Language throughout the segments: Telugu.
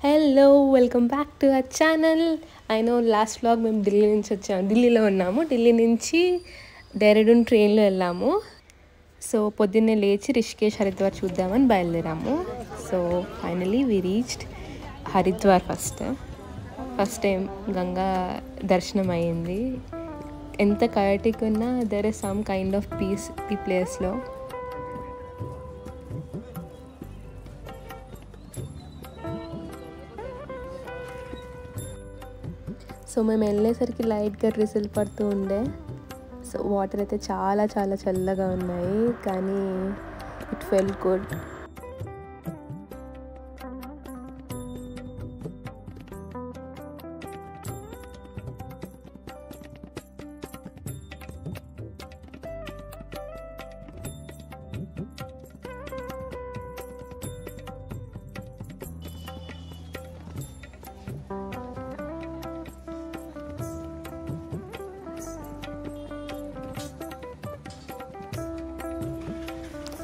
Hello welcome back to our channel. I know last vlog మేము ఢిల్లీ నుంచి వచ్చాము, ఢిల్లీలో ఉన్నాము. ఢిల్లీ నుంచి డెహ్రాడూన్ ట్రైన్లో వెళ్ళాము. సో పొద్దున్నే లేచి రిషికేష్ హరిద్వార్ చూద్దామని బయలుదేరాము. So finally we reached Haridwar. First time Ganga దర్శనం అయ్యింది. ఎంత కయాటిక్ ఉన్నా there is some kind of peace ఈ ప్లేస్లో. సో మేము వెళ్ళేసరికి లైట్గా డ్రిజిల్ పడుతూ ఉండే. సో వాటర్ అయితే చాలా చాలా చల్లగా ఉన్నాయి, కానీ ఇట్ ఫెల్ట్ గుడ్.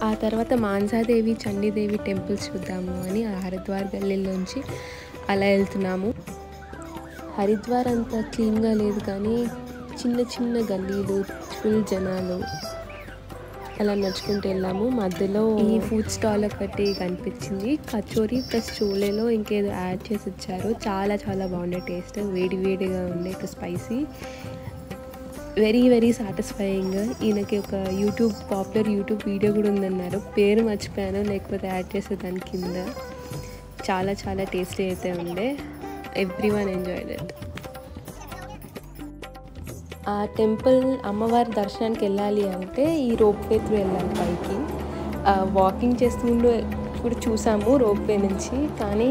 ఆ తర్వాత మాన్సాదేవి, చండీదేవి టెంపుల్స్ చూద్దాము అని ఆ హరిద్వార్ గల్లీలోంచి అలా వెళ్తున్నాము. హరిద్వార్ అంతా క్లీన్గా లేదు, కానీ చిన్న చిన్న గల్లీలు, ఫుల్ జనాలు, అలా నడుచుకుంటూ వెళ్ళాము. మధ్యలో ఈ ఫుడ్ స్టాల్ ఒకటి కనిపించింది. కచోరీ ప్లస్ చోలేలో ఇంకేదో యాడ్ చేసి ఇచ్చారు. చాలా చాలా బాగుండే టేస్ట్, వేడి వేడిగా ఉండే, స్పైసీ, వెరీ వెరీ సాటిస్ఫైయింగ్. ఈయనకి ఒక పాపులర్ యూట్యూబ్ వీడియో కూడా ఉందన్నారు, పేరు మర్చిపోయాను, లేకపోతే యాడ్ చేసే దాని కింద. చాలా చాలా టేస్టీ అయితే ఉండే. Everyone enjoyed it. ఆ టెంపుల్ అమ్మవారి దర్శనానికి వెళ్ళాలి అంటే ఈ రోప్వే త్రూ వెళ్ళాలి పైకి. వాకింగ్ చేస్తుండే కూడా చూసాము రోప్వే నుంచి, కానీ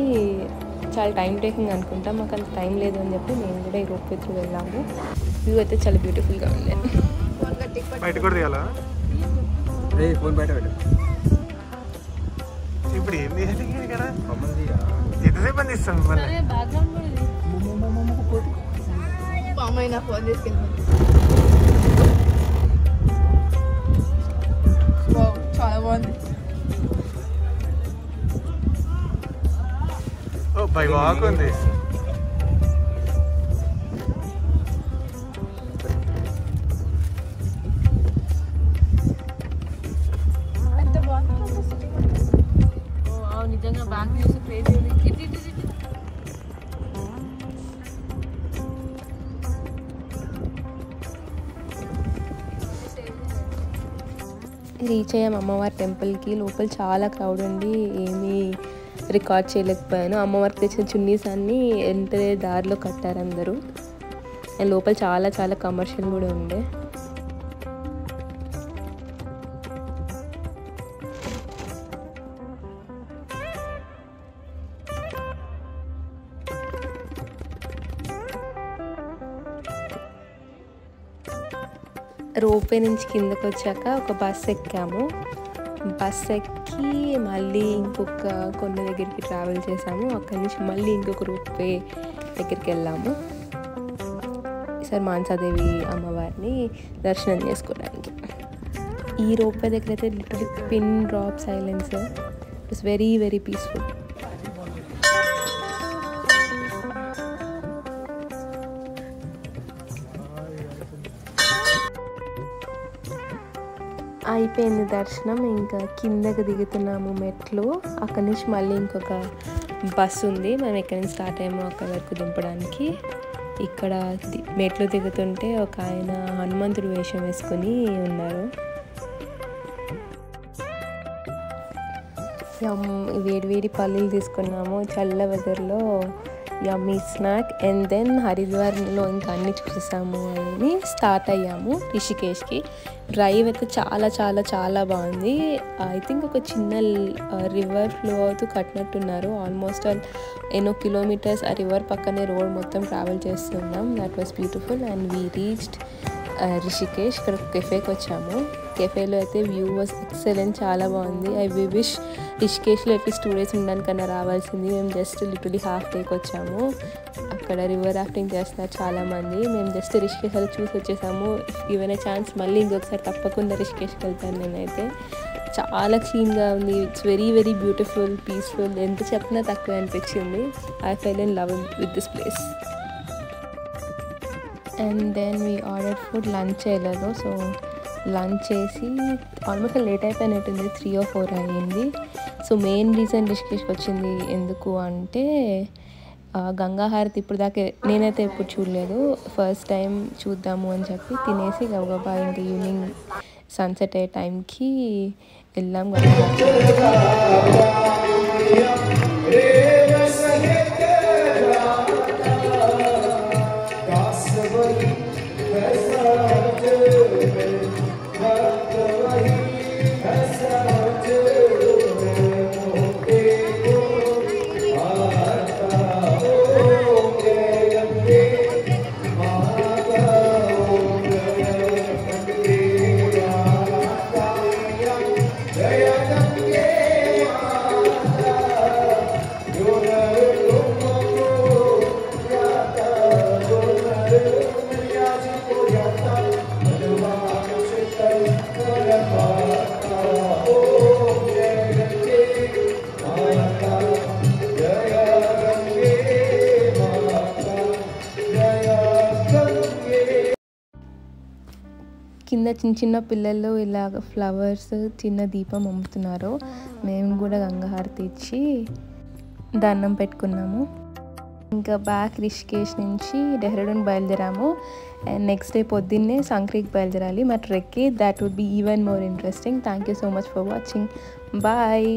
చాలా టైం టేకింగ్ అనుకుంటా. మాకు అంత టైం లేదు అని చెప్పి మేము కూడా ఈ రోప్వే త్రూ వెళ్ళాము. వ్యూ అయితే చాలా బ్యూటిఫుల్గా ఉంది. బయట కూడా తీయాలా? ఫోన్ బయట పెట్టు. ఇప్పుడు ఏం తీయాలి కదా? ఎంతసేపు అని ఇస్తాం ఫోన్ తీసుకెళ్ళి చాలా బాగుంది. ఓ బై వాక్ ఉంది. నిజంగా బ్యాంక్ న్యూస్ క్రేజీ ఉంది. రీచ్ అయ్యాము అమ్మవారి టెంపుల్కి. లోపల చాలా క్రౌడ్ ఉండి ఏమీ రికార్డ్ చేయలేకపోయాను. అమ్మవారికి తెచ్చిన చున్నీస్ అన్నీ ఎంట్రే దారిలో కట్టారు అందరూ. అండ్ లోపల చాలా చాలా కమర్షియల్ కూడా ఉండే. రోపే నుంచి కిందకు వచ్చాక ఒక బస్ ఎక్కాము. బస్ ఎక్కి మళ్ళీ ఇంకొక కొండ దగ్గరికి ట్రావెల్ చేసాము. అక్కడి నుంచి మళ్ళీ ఇంకొక రోపే దగ్గరికి వెళ్ళాము, ఈసారి మాన్సాదేవి అమ్మవారిని దర్శనం చేసుకోవడానికి. ఈ రోపే దగ్గర అయితే literally pin drop silence. It's very very peaceful. అయిపోయింది దర్శనం. ఇంకా కిందకి దిగుతున్నాము మెట్లు. అక్కడి నుంచి మళ్ళీ ఇంకొక బస్సు ఉంది, మేము ఎక్కడి నుంచి స్టార్ట్ అయ్యామో అక్కడి వరకు దింపడానికి. ఇక్కడ మెట్లు దిగుతుంటే ఒక ఆయన హనుమంతుడు వేషం వేసుకొని ఉన్నారు. వేడి వేడి పల్లీలు తీసుకున్నాము చల్ల వెదర్లో. యమ్మీ స్నాక్. అండ్ దెన్ హరిద్వార్లో ఇంకా అన్నీ చూసేసాము అని స్టార్ట్ అయ్యాము రిషికేష్కి. డ్రైవ్ అయితే చాలా చాలా చాలా బాగుంది. ఐ థింక్ ఒక చిన్న రివర్ ఫ్లో అవుతూ కట్టినట్టున్నారు. ఆల్మోస్ట్ ఎన్నో కిలోమీటర్స్ ఆ రివర్ పక్కనే రోడ్ మొత్తం ట్రావెల్ చేస్తున్నాం. That was beautiful. And we reached Rishikesh. ఇక్కడ కెఫేకి వచ్చాము. కెఫేలో అయితే వ్యూ వాజ్ ఎక్సలెంట్, చాలా బాగుంది. ఐ విష్ రిషికేష్లో అట్లీస్ట్ 2 days ఉండడానికన్నా రావాల్సింది. మేము జస్ట్ లిటరలీ హాఫ్ డేకి వచ్చాము. అక్కడ రివర్ రాఫ్టింగ్ చేస్తున్నారు చాలామంది. మేము జస్ట్ రిషికేష్ అలా చూసి వచ్చేసాము. గివెన్ ఏ ఛాన్స్ మళ్ళీ ఇంకొకసారి తప్పకుండా రిషికేష్కి వెళ్తాను నేనైతే. చాలా క్లీన్గా ఉంది. It's very very beautiful, peaceful. ఎంత చెప్పినా తక్కువ అనిపించింది. I fell in love with this place. And then we order food. Lunch చేయలేదు, సో లంచ్ చేసి ఆల్మోస్ట్ లేట్ అయిపోయినట్టుంది. 3 or 4 అయ్యింది. సో మెయిన్ రీజన్ రిషికేష్కి వచ్చింది ఎందుకు అంటే గంగా హారతి ఇప్పుడు దాకా నేనైతే ఎప్పుడు చూడలేదు. ఫస్ట్ టైం చూద్దాము అని చెప్పి తినేసి గబగబా ఇంకా ఈవినింగ్ సన్సెట్ అయ్యే టైంకి వెళ్ళాం గంగా హారతి. కింద చిన్న చిన్న పిల్లలు ఇలాగ ఫ్లవర్స్ చిన్న దీపం అమ్ముతున్నారు. మేము కూడా గంగాహారతి ఇచ్చి దండం పెట్టుకున్నాము. ఇంకా బ్యాక్ రిషికేష్ నుంచి డెహ్రాడూన్ బయలుదేరాము. అండ్ నెక్స్ట్ డే పొద్దున్నే సంక్రీకి బయలుదేరాలి మా ట్రెక్కి. That would be even more interesting. Thank you so much for watching. Bye.